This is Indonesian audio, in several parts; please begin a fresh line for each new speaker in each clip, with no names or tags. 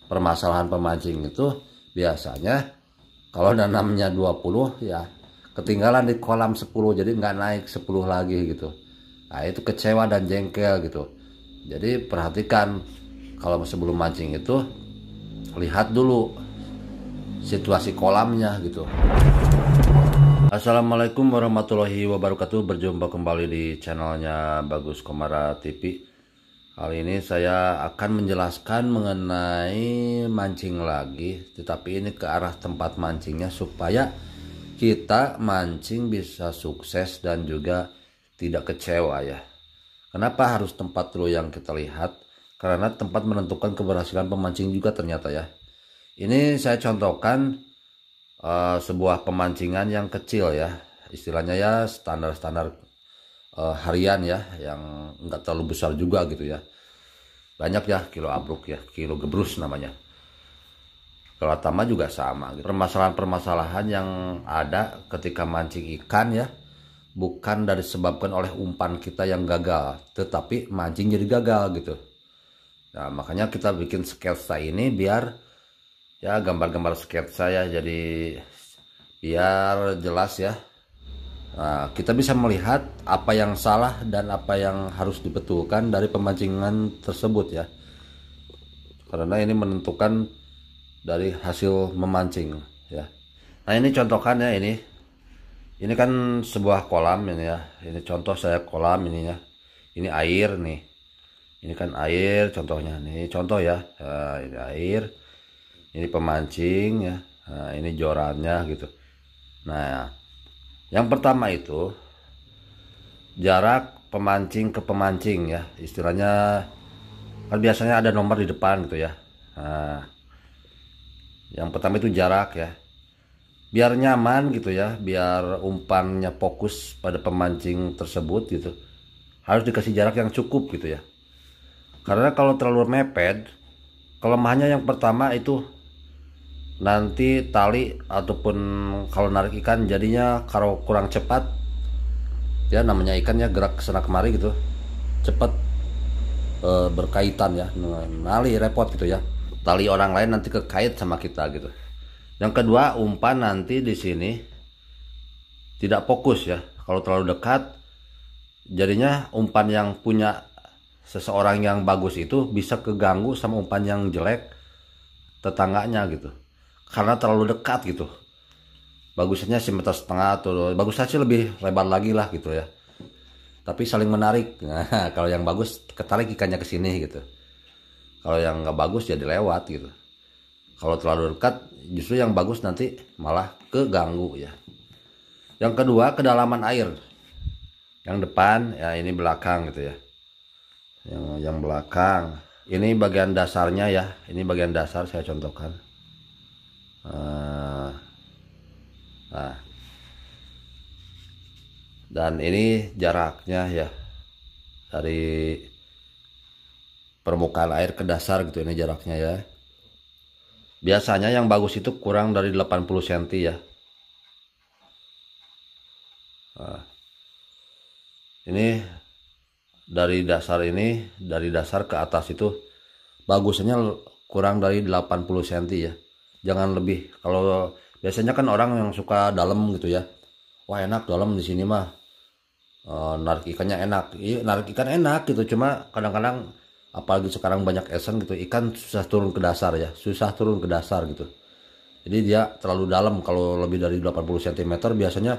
permasalahan pemancing itu biasanya kalau nanamnya 20 ya ketinggalan di kolam 10, jadi nggak naik 10 lagi gitu. Nah itu kecewa dan jengkel gitu. Jadi perhatikan kalau sebelum mancing itu, lihat dulu situasi kolamnya gitu. Assalamualaikum warahmatullahi wabarakatuh. Berjumpa kembali di channelnya Bagus Komara TV. Kali ini saya akan menjelaskan mengenai mancing lagi, tetapi ini ke arah tempat mancingnya supaya kita mancing bisa sukses dan juga tidak kecewa ya. Kenapa harus tempat dulu yang kita lihat? Karena tempat menentukan keberhasilan pemancing juga ternyata ya. Ini saya contohkan sebuah pemancingan yang kecil ya, istilahnya ya standar-standar harian ya, yang enggak terlalu besar juga gitu ya. Banyak ya, kilo abruk ya, kilo gebrus namanya. Kalau tama juga sama gitu. Permasalahan-permasalahan yang ada ketika mancing ikan ya, bukan dari disebabkan oleh umpan kita yang gagal, tetapi mancing jadi gagal gitu. Nah makanya kita bikin sketsa ini biar ya gambar-gambar sketsa ya, jadi biar jelas ya. Nah, kita bisa melihat apa yang salah dan apa yang harus dibetulkan dari pemancingan tersebut ya. Karena ini menentukan dari hasil memancing ya. Nah ini contohkan ya, ini kan sebuah kolam ini ya. Ini contoh saya kolam ini ya. Ini air nih. Ini kan air contohnya nih, contoh ya. Nah, ini air. Ini pemancing ya. Nah, ini jorannya gitu. Nah, yang pertama itu jarak pemancing ke pemancing ya. Istilahnya kan biasanya ada nomor di depan gitu ya. Nah, yang pertama itu jarak ya. Biar nyaman gitu ya, biar umpannya fokus pada pemancing tersebut gitu. Harus dikasih jarak yang cukup gitu ya. Karena kalau terlalu mepet, kelemahannya yang pertama itu nanti tali ataupun kalau narik ikan jadinya kalau kurang cepat ya, namanya ikannya gerak kesana kemari gitu cepat berkaitan ya, nali repot gitu ya, tali orang lain nanti kekait sama kita gitu. Yang kedua, umpan nanti di sini tidak fokus ya, kalau terlalu dekat jadinya umpan yang punya seseorang yang bagus itu bisa keganggu sama umpan yang jelek tetangganya gitu, karena terlalu dekat gitu. Bagusnya 1,5 meter atau bagusnya sih lebih lebar lagi lah gitu ya, tapi saling menarik. Nah kalau yang bagus ketarik ikannya ke sini gitu, kalau yang nggak bagus jadi lewat gitu. Kalau terlalu dekat justru yang bagus nanti malah keganggu ya. Yang kedua, kedalaman air. Yang depan ya, ini belakang gitu ya. Yang belakang ini bagian dasarnya ya, ini bagian dasar saya contohkan. Nah, dan ini jaraknya ya, dari permukaan air ke dasar gitu, ini jaraknya ya. Biasanya yang bagus itu kurang dari 80 cm ya. Nah, ini dari dasar ini, dari dasar ke atas itu bagusnya kurang dari 80 cm ya. Jangan lebih. Kalau biasanya kan orang yang suka dalam gitu ya, wah enak dalam di sini mah, narik ikannya enak. Iya, narik ikan enak gitu, cuma kadang-kadang apalagi sekarang banyak esen gitu, ikan susah turun ke dasar ya, susah turun ke dasar gitu. Jadi dia terlalu dalam. Kalau lebih dari 80 cm biasanya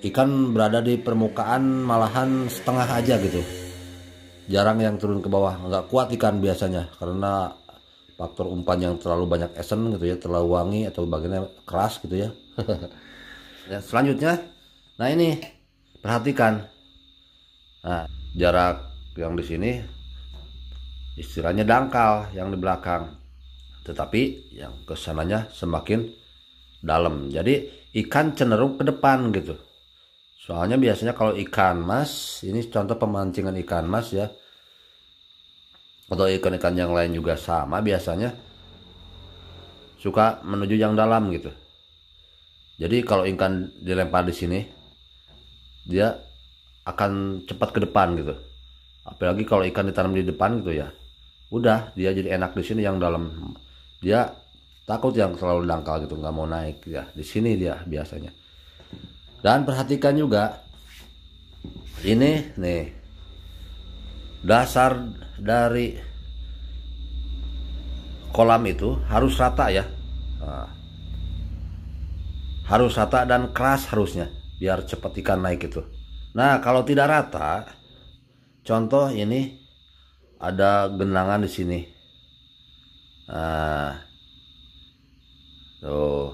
ikan berada di permukaan malahan setengah aja gitu, jarang yang turun ke bawah. Nggak kuat ikan biasanya karena faktor umpan yang terlalu banyak esen gitu ya, terlalu wangi atau bagiannya keras gitu ya. Ya selanjutnya, nah ini perhatikan, nah jarak yang di sini istilahnya dangkal yang di belakang, tetapi yang kesananya semakin dalam, jadi ikan cenderung ke depan gitu. Soalnya biasanya kalau ikan mas, ini contoh pemancingan ikan mas ya, atau ikan-ikan yang lain juga sama, biasanya suka menuju yang dalam gitu. Jadi kalau ikan dilempar di sini, dia akan cepat ke depan gitu. Apalagi kalau ikan ditanam di depan gitu ya, udah dia jadi enak di sini yang dalam. dia takut yang terlalu dangkal gitu, nggak mau naik ya. Di sini dia biasanya. Dan perhatikan juga ini nih, dasar dari kolam itu harus rata ya. Nah, harus rata dan keras harusnya biar cepat ikan naik itu. Nah, kalau tidak rata, contoh ini ada genangan di sini. Nah, tuh.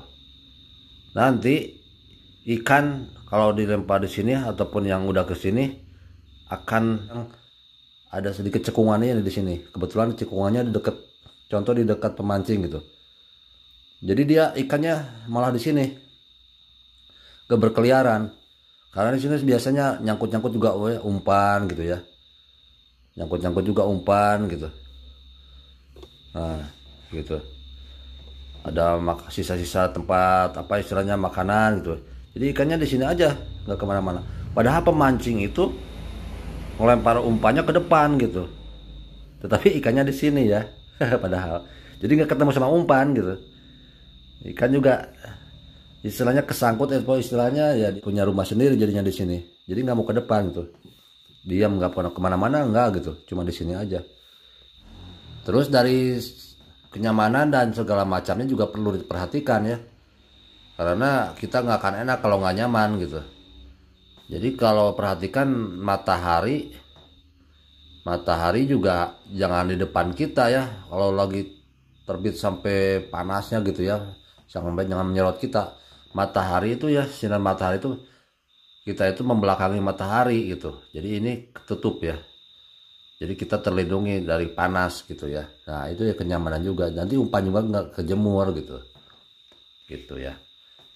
Nanti ikan kalau dilempar di sini ataupun yang udah ke sini akan ada sedikit cekungannya di sini. Kebetulan cekungannya di dekat, contoh di dekat pemancing gitu. Jadi dia ikannya malah di sini gak berkeliaran. Karena di sini biasanya nyangkut-nyangkut juga umpan gitu ya. Nyangkut-nyangkut juga umpan gitu. Nah, gitu. Ada sisa-sisa tempat apa istilahnya makanan gitu. Jadi ikannya di sini aja, nggak kemana-mana. Padahal pemancing itu melempar umpannya ke depan gitu. Tetapi ikannya di sini ya, padahal. Jadi nggak ketemu sama umpan gitu. Ikan juga istilahnya kesangkut, istilahnya ya punya rumah sendiri jadinya di sini. Jadi nggak mau ke depan gitu. Diam nggak pernah kemana-mana nggak gitu, cuma di sini aja. Terus dari kenyamanan dan segala macamnya juga perlu diperhatikan ya. Karena kita nggak akan enak kalau nggak nyaman gitu. Jadi kalau perhatikan matahari juga jangan di depan kita ya. Kalau lagi terbit sampai panasnya gitu ya, jangan menyerot kita. Matahari itu ya, sinar matahari itu kita itu membelakangi matahari gitu. Jadi ini ketutup ya. Jadi kita terlindungi dari panas gitu ya. Nah itu ya kenyamanan juga. Nanti umpan juga nggak kejemur gitu. Gitu ya.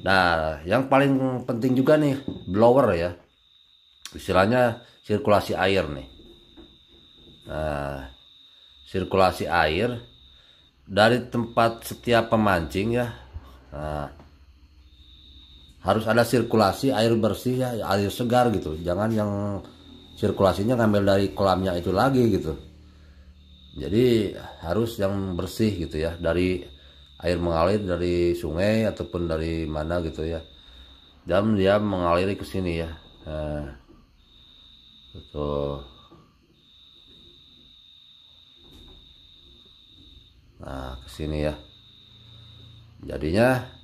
Nah yang paling penting juga nih blower ya. Istilahnya sirkulasi air nih. Nah sirkulasi air dari tempat setiap pemancing ya. Nah, harus ada sirkulasi air bersih ya, air segar gitu. Jangan yang sirkulasinya ngambil dari kolamnya itu lagi gitu. Jadi harus yang bersih gitu ya, dari air mengalir dari sungai ataupun dari mana gitu ya. Dan dia mengaliri ke sini ya. Nah, gitu. Nah, ke sini ya. Jadinya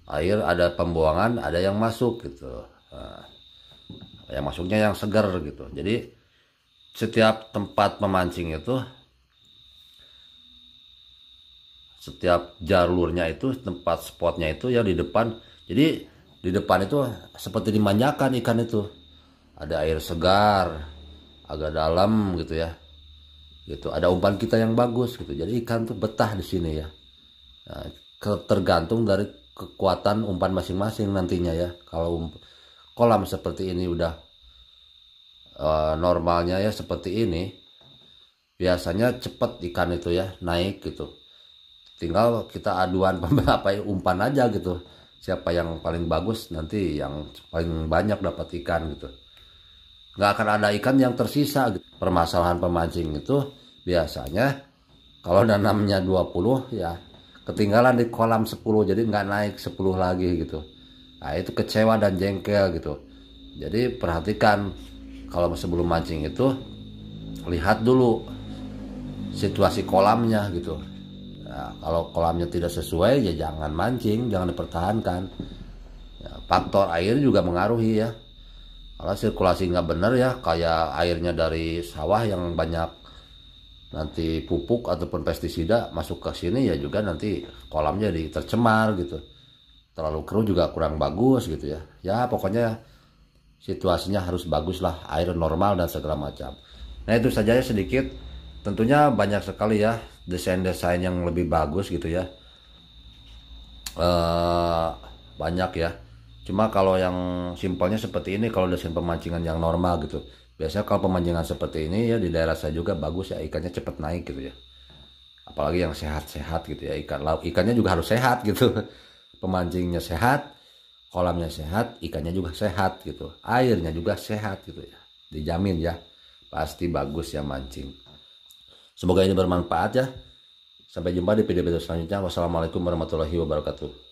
air ada pembuangan, ada yang masuk gitu. Nah, yang masuknya yang segar gitu. Jadi setiap tempat memancing itu, setiap jalurnya itu, tempat spotnya itu ya di depan. Jadi di depan itu seperti dimanjakan ikan itu. Ada air segar, agak dalam gitu ya. Gitu. Ada umpan kita yang bagus gitu. Jadi ikan tuh betah di sini ya. Nah, tergantung dari kekuatan umpan masing-masing nantinya ya. Kalau kolam seperti ini udah normalnya ya seperti ini, biasanya cepet ikan itu ya naik gitu. Tinggal kita aduan apa umpan aja gitu. Siapa yang paling bagus nanti yang paling banyak dapat ikan gitu. Nggak akan ada ikan yang tersisa gitu. Permasalahan pemancing itu biasanya kalau nanamnya 20 ya ketinggalan di kolam 10, jadi nggak naik 10 lagi gitu. Nah itu kecewa dan jengkel gitu. Jadi perhatikan kalau sebelum mancing itu, lihat dulu situasi kolamnya gitu. Nah, kalau kolamnya tidak sesuai ya jangan mancing, jangan dipertahankan ya, faktor air juga mengaruhi ya. Kalau sirkulasi nggak benar ya, kayak airnya dari sawah yang banyak nanti pupuk ataupun pestisida masuk ke sini ya juga nanti kolamnya jadi tercemar gitu. Terlalu keruh juga kurang bagus gitu ya. Ya pokoknya situasinya harus bagus lah, air normal dan segala macam. Nah itu saja ya sedikit. Tentunya banyak sekali ya desain-desain yang lebih bagus gitu ya. Banyak ya. Cuma kalau yang simpelnya seperti ini, kalau desain pemancingan yang normal gitu. Biasanya kalau pemancingan seperti ini ya di daerah saya juga bagus ya, ikannya cepat naik gitu ya. Apalagi yang sehat-sehat gitu ya, ikan laut, ikannya juga harus sehat gitu. Pemancingnya sehat, kolamnya sehat, ikannya juga sehat gitu. Airnya juga sehat gitu ya. Dijamin ya. Pasti bagus ya mancing. Semoga ini bermanfaat ya. Sampai jumpa di video-video selanjutnya. Wassalamualaikum warahmatullahi wabarakatuh.